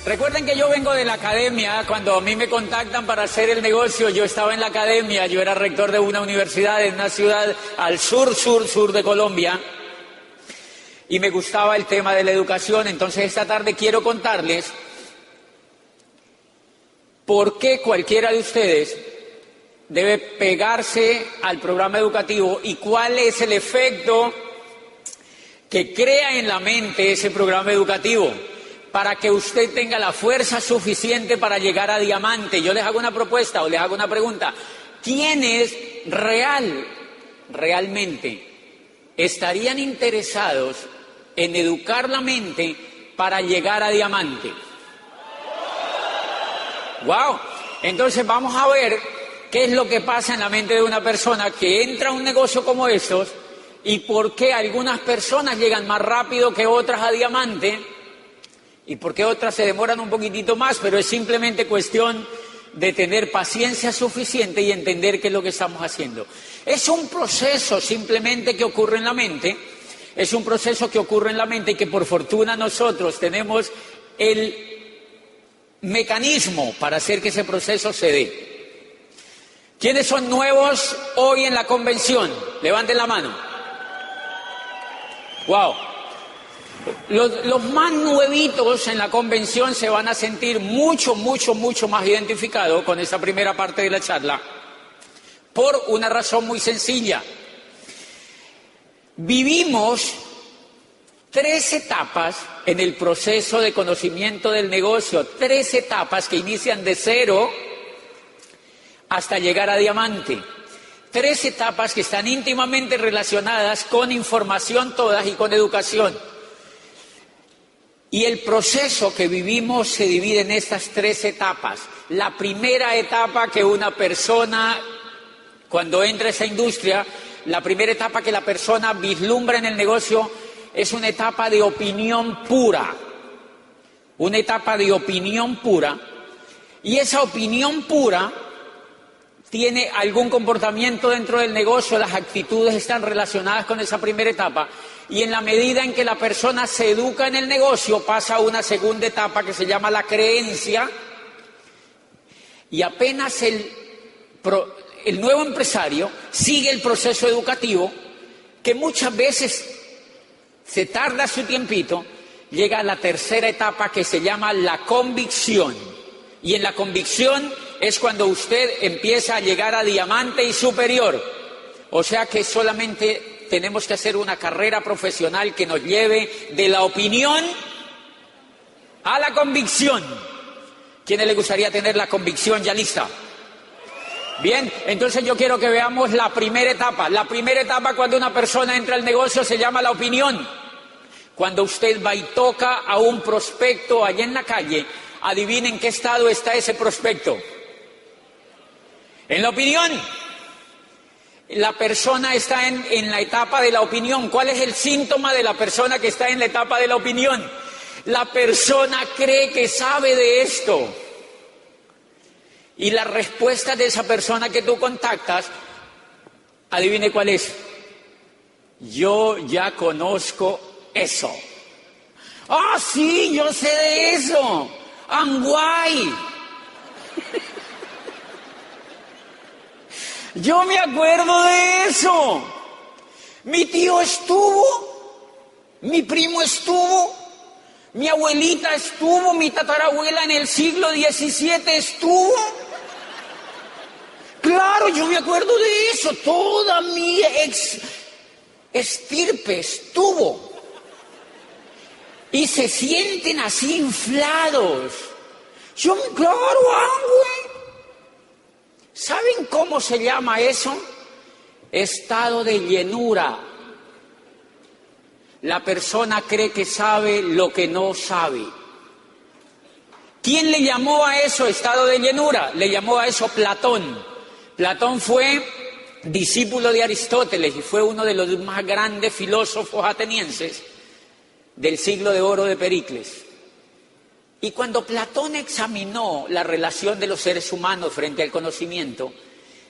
Recuerden que yo vengo de la academia. Cuando a mí me contactan para hacer el negocio, yo estaba en la academia, yo era rector de una universidad en una ciudad al sur de Colombia, y me gustaba el tema de la educación. Entonces esta tarde quiero contarles por qué cualquiera de ustedes debe pegarse al programa educativo y cuál es el efecto que crea en la mente ese programa educativo para que usted tenga la fuerza suficiente para llegar a diamante. Yo les hago una propuesta o les hago una pregunta. ¿Quiénes realmente estarían interesados en educar la mente para llegar a diamante? ¡Wow! Entonces vamos a ver qué es lo que pasa en la mente de una persona que entra a un negocio como estos y por qué algunas personas llegan más rápido que otras a diamante y por qué otras se demoran un poquitito más, pero es simplemente cuestión de tener paciencia suficiente y entender qué es lo que estamos haciendo. Es un proceso simplemente que ocurre en la mente, es un proceso que ocurre en la mente y que por fortuna nosotros tenemos el mecanismo para hacer que ese proceso se dé. ¿Quiénes son nuevos hoy en la convención? Levanten la mano. ¡Wow! Los más nuevitos en la convención se van a sentir mucho más identificados con esa primera parte de la charla por una razón muy sencilla. Vivimos 3 etapas en el proceso de conocimiento del negocio, 3 etapas que inician de 0 hasta llegar a diamante. 3 etapas que están íntimamente relacionadas con información todas y con educación. Y el proceso que vivimos se divide en estas 3 etapas. La primera etapa que una persona, cuando entra a esa industria, la primera etapa que la persona vislumbra en el negocio es una etapa de opinión pura. Una etapa de opinión pura. Y esa opinión pura tiene algún comportamiento dentro del negocio, las actitudes están relacionadas con esa primera etapa. Y en la medida en que la persona se educa en el negocio, pasa a una segunda etapa que se llama la creencia. Y apenas el nuevo empresario sigue el proceso educativo, que muchas veces se tarda su tiempito, llega a la tercera etapa que se llama la convicción. Y en la convicción es cuando usted empieza a llegar a diamante y superior. O sea que solamente tenemos que hacer una carrera profesional que nos lleve de la opinión a la convicción. ¿Quién le gustaría tener la convicción ya lista? Bien, entonces yo quiero que veamos la primera etapa. La primera etapa cuando una persona entra al negocio se llama la opinión. Cuando usted va y toca a un prospecto allá en la calle, adivinen qué estado está ese prospecto. En la opinión. La persona está en la etapa de la opinión. ¿Cuál es el síntoma de la persona que está en la etapa de la opinión? La persona cree que sabe de esto. Y la respuesta de esa persona que tú contactas, adivine cuál es. Yo ya conozco eso. ¡Ah, sí! Yo sé de eso. ¡Anguay! Yo me acuerdo de eso. Mi tío estuvo, mi primo estuvo, mi abuelita estuvo, mi tatarabuela en el siglo XVII estuvo. Claro, yo me acuerdo de eso. Toda mi estirpe estuvo. Y se sienten así inflados. Claro, güey. ¿Saben cómo se llama eso? Estado de llenura. La persona cree que sabe lo que no sabe. ¿Quién le llamó a eso estado de llenura? Le llamó a eso Platón. Platón fue discípulo de Aristóteles y fue uno de los más grandes filósofos atenienses del siglo de oro de Pericles. Y cuando Platón examinó la relación de los seres humanos frente al conocimiento,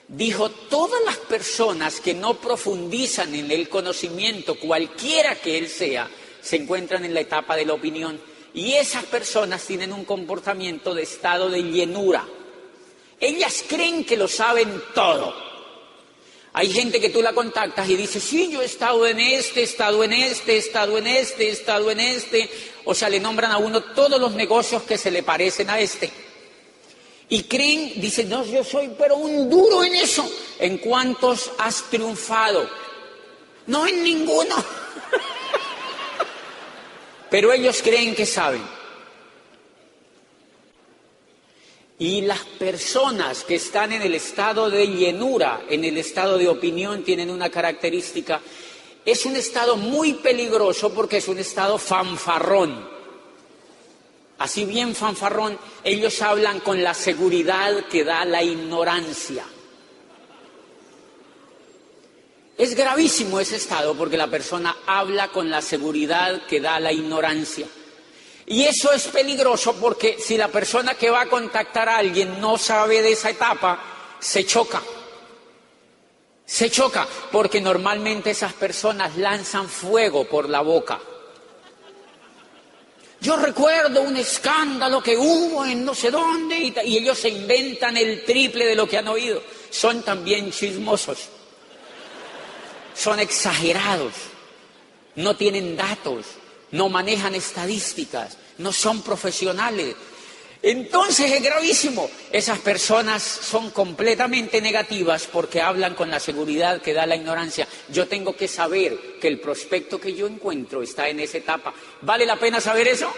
dijo, todas las personas que no profundizan en el conocimiento, cualquiera que él sea, se encuentran en la etapa de la opinión. Y esas personas tienen un comportamiento de estado de llenura. Ellas creen que lo saben todo. Hay gente que tú la contactas y dice, sí, yo he estado en este, he estado en este, he estado en este, he estado en este. O sea, le nombran a uno todos los negocios que se le parecen a este. Y creen, dicen, no, yo soy pero un duro en eso. ¿En cuántos has triunfado? No, en ninguno. Pero ellos creen que saben. Y las personas que están en el estado de llenura, en el estado de opinión, tienen una característica. Es un estado muy peligroso porque es un estado fanfarrón. Así bien fanfarrón, ellos hablan con la seguridad que da la ignorancia. Es gravísimo ese estado porque la persona habla con la seguridad que da la ignorancia. Y eso es peligroso porque si la persona que va a contactar a alguien no sabe de esa etapa, se choca. Se choca porque normalmente esas personas lanzan fuego por la boca. Yo recuerdo un escándalo que hubo en no sé dónde y ellos se inventan el triple de lo que han oído. Son también chismosos. Son exagerados. No tienen datos. No manejan estadísticas. No son profesionales. Entonces es gravísimo. Esas personas son completamente negativas porque hablan con la seguridad que da la ignorancia. Yo tengo que saber que el prospecto que yo encuentro está en esa etapa. ¿Vale la pena saber eso?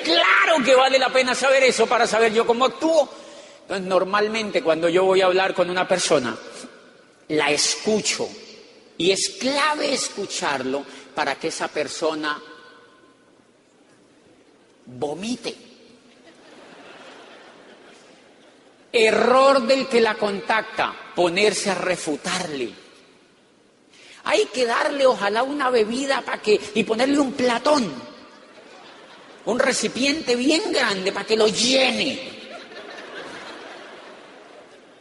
¡Claro que vale la pena saber eso para saber yo cómo actúo! Entonces, normalmente cuando yo voy a hablar con una persona, la escucho. Y es clave escucharlo para que esa persona vomite. Error del que la contacta, ponerse a refutarle. Hay que darle ojalá una bebida y ponerle un platón, un recipiente bien grande para que lo llene,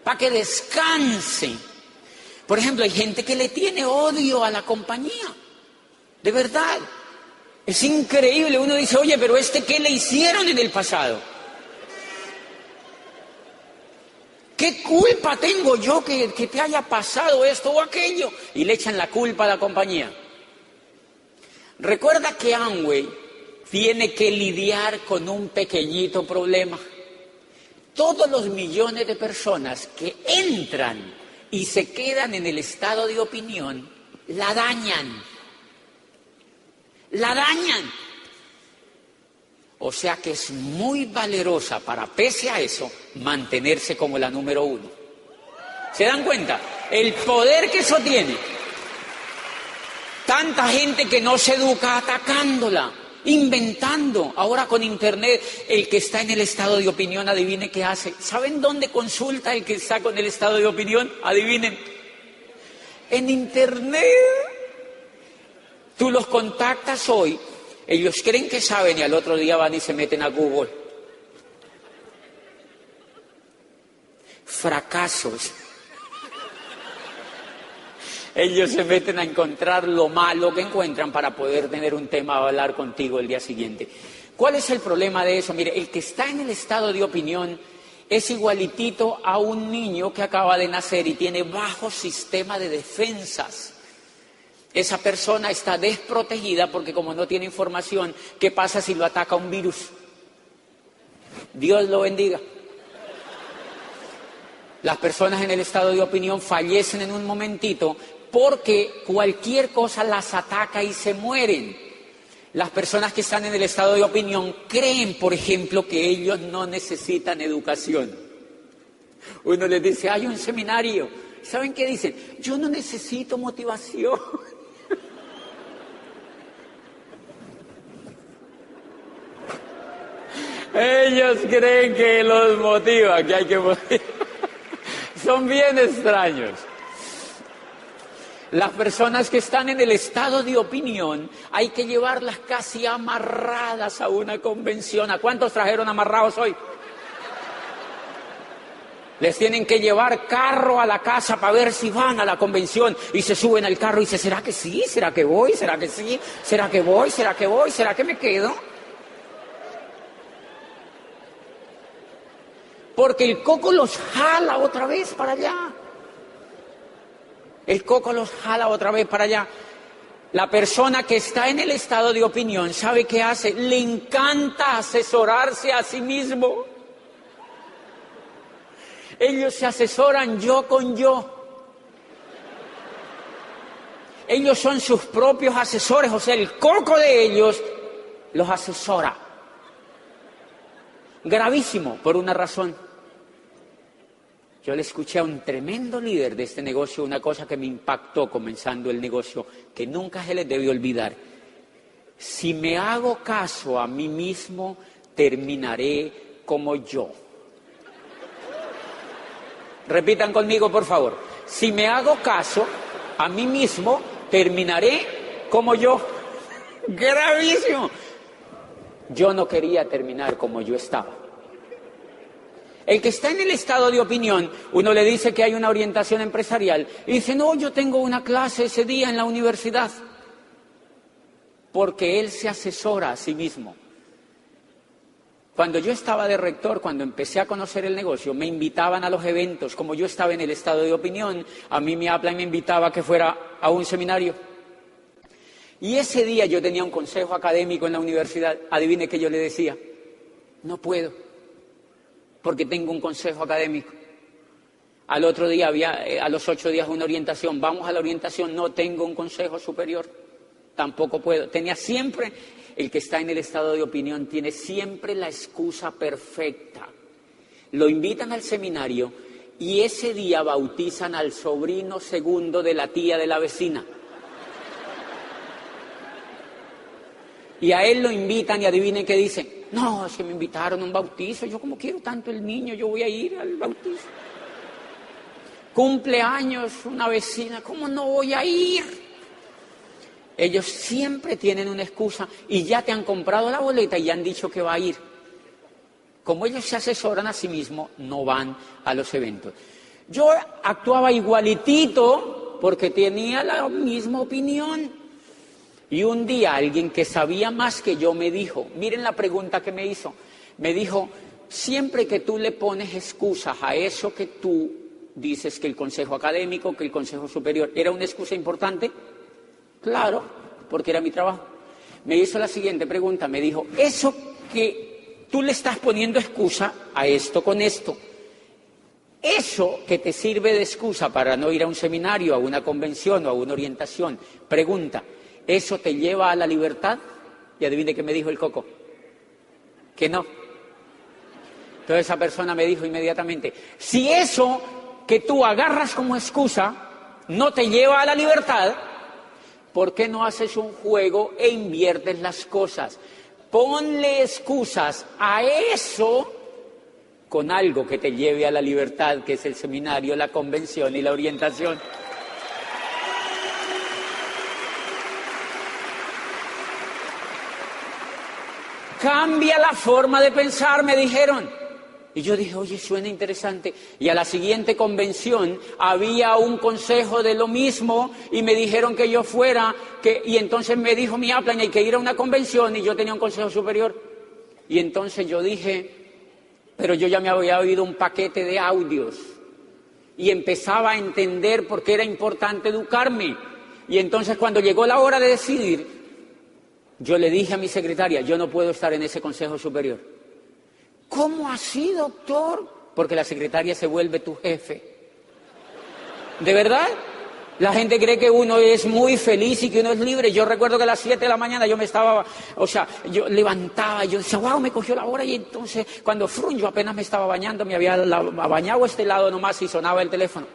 para que descanse. Por ejemplo, hay gente que le tiene odio a la compañía, de verdad. Es increíble, uno dice, oye, pero ¿qué le hicieron en el pasado? ¿Qué culpa tengo yo que te haya pasado esto o aquello? Y le echan la culpa a la compañía. Recuerda que Amway tiene que lidiar con un pequeñito problema. Todos los millones de personas que entran y se quedan en el estado de opinión, la dañan. La dañan. O sea que es muy valerosa para, pese a eso, mantenerse como la número uno. ¿Se dan cuenta? El poder que eso tiene. Tanta gente que no se educa atacándola, inventando. Ahora con internet, el que está en el estado de opinión, adivine qué hace. ¿Saben dónde consulta el que está con el estado de opinión? Adivinen. En internet. Tú los contactas hoy. Ellos creen que saben y al otro día van y se meten a Google. Fracasos. Ellos se meten a encontrar lo malo que encuentran para poder tener un tema a hablar contigo el día siguiente. ¿Cuál es el problema de eso? Mire, el que está en el estado de opinión es igualitito a un niño que acaba de nacer y tiene bajo sistema de defensas. Esa persona está desprotegida porque como no tiene información, ¿qué pasa si lo ataca un virus? Dios lo bendiga. Las personas en el estado de opinión fallecen en un momentito porque cualquier cosa las ataca y se mueren. Las personas que están en el estado de opinión creen, por ejemplo, que ellos no necesitan educación. Uno les dice, hay un seminario. ¿Saben qué dicen? Yo no necesito motivación. Ellos creen que los motiva, que hay que motivar. Son bien extraños. Las personas que están en el estado de opinión, hay que llevarlas casi amarradas a una convención. ¿A cuántos trajeron amarrados hoy? Les tienen que llevar carro a la casa para ver si van a la convención y se suben al carro y dicen, ¿será que sí? ¿Será que voy? ¿Será que sí? ¿Será que voy? ¿Será que voy? ¿Será que me quedo? porque el coco los jala otra vez para allá. El coco los jala otra vez para allá. La persona que está en el estado de opinión, ¿sabe qué hace? Le encanta asesorarse a sí mismo. Ellos se asesoran yo con yo. Ellos son sus propios asesores, o sea, el coco de ellos los asesora. Gravísimo, por una razón. Yo le escuché a un tremendo líder de este negocio una cosa que me impactó comenzando el negocio, que nunca se les debe olvidar. Si me hago caso a mí mismo, terminaré como yo. Repitan conmigo, por favor. Si me hago caso a mí mismo, terminaré como yo. Gravísimo. Yo no quería terminar como yo estaba. El que está en el estado de opinión, uno le dice que hay una orientación empresarial y dice, no, yo tengo una clase ese día en la universidad. Porque él se asesora a sí mismo. Cuando yo estaba de rector, cuando empecé a conocer el negocio, me invitaban a los eventos. Como yo estaba en el estado de opinión, a mí mi upline me invitaba a que fuera a un seminario. Y ese día yo tenía un consejo académico en la universidad. Adivine qué yo le decía. No puedo, porque tengo un consejo académico. Al otro día había, a los 8 días, una orientación. Vamos a la orientación, no tengo un consejo superior. Tampoco puedo. Tenía siempre, el que está en el estado de opinión, tiene siempre la excusa perfecta. Lo invitan al seminario y ese día bautizan al sobrino segundo de la tía de la vecina. Y a él lo invitan y adivinen qué dicen. No, es que me invitaron a un bautizo. Yo como quiero tanto el niño, yo voy a ir al bautizo. Cumpleaños, una vecina, ¿cómo no voy a ir? Ellos siempre tienen una excusa y ya te han comprado la boleta y ya han dicho que va a ir. Como ellos se asesoran a sí mismos, no van a los eventos. Yo actuaba igualitito porque tenía la misma opinión. Y un día alguien que sabía más que yo me dijo, miren la pregunta que me hizo, me dijo, siempre que tú le pones excusas a eso que tú dices que el consejo académico, que el consejo superior, ¿era una excusa importante? Claro, porque era mi trabajo. Me hizo la siguiente pregunta, me dijo, eso que tú le estás poniendo excusa a esto con esto, eso que te sirve de excusa para no ir a un seminario, a una convención o a una orientación, pregunta, ¿eso te lleva a la libertad? Y adivine qué me dijo el coco, que no. Entonces esa persona me dijo inmediatamente, si eso que tú agarras como excusa no te lleva a la libertad, ¿por qué no haces un juego e inviertes las cosas? Ponle excusas a eso con algo que te lleve a la libertad, que es el seminario, la convención y la orientación. Cambia la forma de pensar, me dijeron. Y yo dije, oye, suena interesante. Y a la siguiente convención había un consejo de lo mismo y me dijeron que yo fuera, y entonces me dijo mi upline, hay que ir a una convención y yo tenía un consejo superior. Y entonces yo dije, pero yo ya me había oído un paquete de audios y empezaba a entender por qué era importante educarme. Y entonces cuando llegó la hora de decidir, yo le dije a mi secretaria, yo no puedo estar en ese consejo superior. ¿Cómo así, doctor? Porque la secretaria se vuelve tu jefe. ¿De verdad? La gente cree que uno es muy feliz y que uno es libre. Yo recuerdo que a las 7 de la mañana yo me estaba, yo levantaba y yo decía, wow, me cogió la hora. Y entonces, cuando yo apenas me estaba bañando, me había bañado este lado nomás y sonaba el teléfono.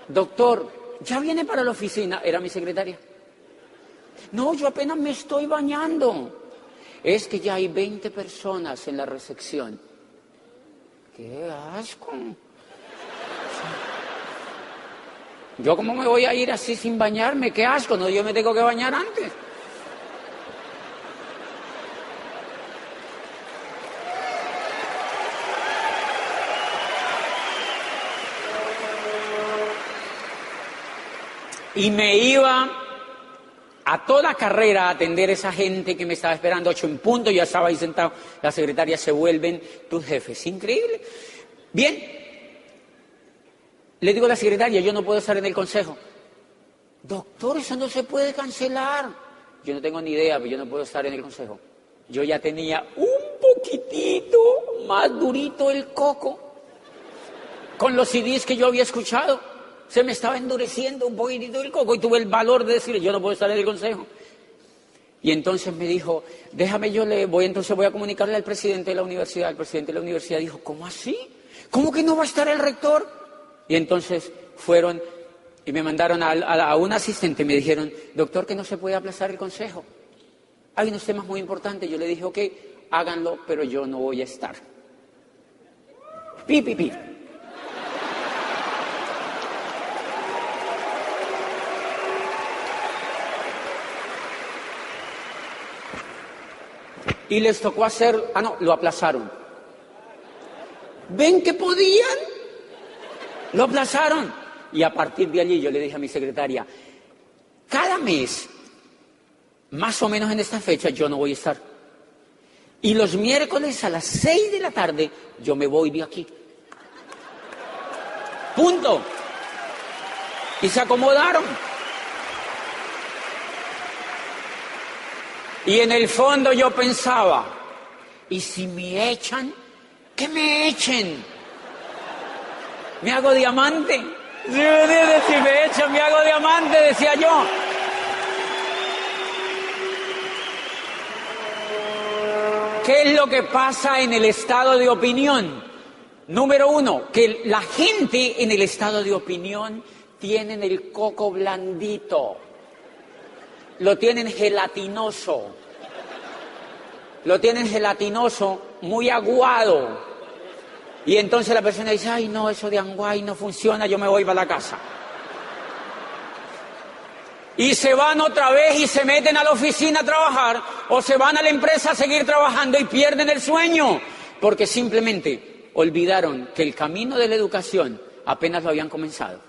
Doctor, ¿ya viene para la oficina? Era mi secretaria. No, yo apenas me estoy bañando. Es que ya hay 20 personas en la recepción. ¡Qué asco! ¿Yo cómo me voy a ir así sin bañarme? ¡Qué asco! No, yo me tengo que bañar antes. Y me iba a toda carrera a atender a esa gente que me estaba esperando, 8 en punto, ya estaba ahí sentado, las secretarias se vuelven tus jefes. Increíble. Bien, le digo a la secretaria, yo no puedo estar en el consejo. Doctor, eso no se puede cancelar. Yo no tengo ni idea, pero yo no puedo estar en el consejo. Yo ya tenía un poquitito más durito el coco con los CDs que yo había escuchado. Se me estaba endureciendo un poquitito el coco y tuve el valor de decirle, yo no puedo estar en el consejo. Y entonces me dijo, déjame, voy a comunicarle al presidente de la universidad. El presidente de la universidad dijo, ¿cómo así? ¿Cómo que no va a estar el rector? Y entonces fueron y me mandaron a un asistente y me dijeron, doctor, que no se puede aplazar el consejo. Hay unos temas muy importantes. Yo le dije, ok, háganlo, pero yo no voy a estar. Pi, pi, pi. Y les tocó hacer, lo aplazaron. ¿Ven que podían? Lo aplazaron. Y a partir de allí yo le dije a mi secretaria, cada mes, más o menos en esta fecha, yo no voy a estar. Y los miércoles a las 6 de la tarde, yo me voy de aquí. Punto. Y se acomodaron. Y en el fondo yo pensaba, ¿y si me echan? ¡Que me echen! ¿Me hago diamante? Si me echan, me hago diamante, decía yo. ¿Qué es lo que pasa en el estado de opinión? Número 1, que la gente en el estado de opinión tienen el coco blandito. Lo tienen gelatinoso, muy aguado. Y entonces la persona dice, ay no, eso de Anguay no funciona, yo me voy para la casa. Y se van otra vez y se meten a la oficina a trabajar, o se van a la empresa a seguir trabajando y pierden el sueño, porque simplemente olvidaron que el camino de la educación apenas lo habían comenzado.